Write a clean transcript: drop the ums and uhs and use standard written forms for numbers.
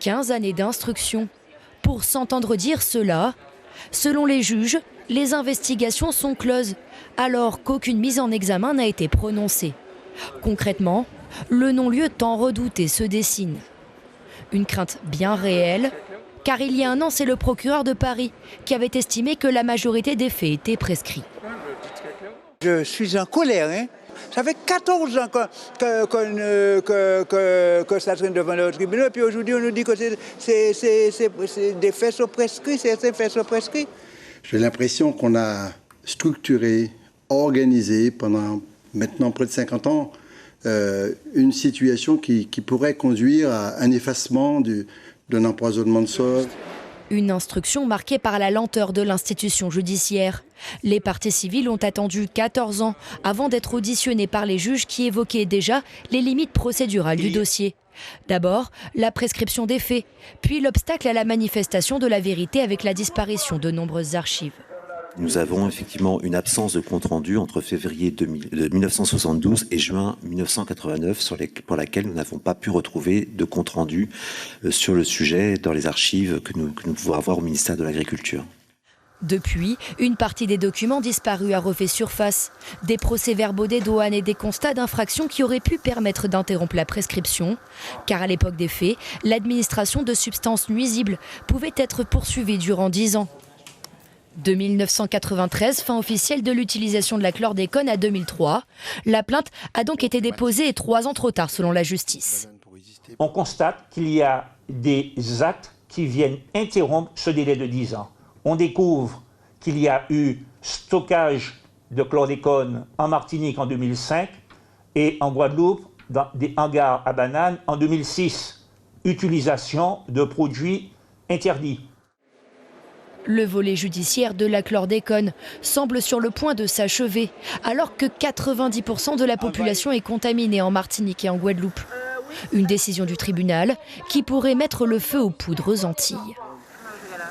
15 années d'instruction pour s'entendre dire cela. Selon les juges, les investigations sont closes, alors qu'aucune mise en examen n'a été prononcée. Concrètement, le non-lieu tant redouté se dessine. Une crainte bien réelle, car il y a un an, c'est le procureur de Paris qui avait estimé que la majorité des faits étaient prescrits. Je suis en colère. Ça fait 14 ans que ça traîne devant le tribunal, puis aujourd'hui on nous dit que des faits sont prescrits, ces faits sont prescrits. J'ai l'impression qu'on a structuré, organisé pendant maintenant près de 50 ans une situation qui pourrait conduire à un effacement d'un empoisonnement de sol. Une instruction marquée par la lenteur de l'institution judiciaire. Les parties civiles ont attendu 14 ans avant d'être auditionnées par les juges qui évoquaient déjà les limites procédurales du dossier. D'abord, la prescription des faits, puis l'obstacle à la manifestation de la vérité avec la disparition de nombreuses archives. Nous avons effectivement une absence de compte-rendu entre février 1972 et juin 1989 pour laquelle nous n'avons pas pu retrouver de compte-rendu sur le sujet dans les archives que nous pouvons avoir au ministère de l'Agriculture. Depuis, une partie des documents disparus a refait surface. Des procès-verbaux des douanes et des constats d'infraction qui auraient pu permettre d'interrompre la prescription. Car à l'époque des faits, l'administration de substances nuisibles pouvait être poursuivie durant 10 ans. De 1993, fin officielle de l'utilisation de la chlordécone à 2003. La plainte a donc été déposée 3 ans trop tard selon la justice. On constate qu'il y a des actes qui viennent interrompre ce délai de 10 ans. On découvre qu'il y a eu stockage de chlordécone en Martinique en 2005 et en Guadeloupe dans des hangars à bananes en 2006. Utilisation de produits interdits. Le volet judiciaire de la chlordécone semble sur le point de s'achever, alors que 90% de la population est contaminée en Martinique et en Guadeloupe. Une décision du tribunal qui pourrait mettre le feu aux poudres Antilles.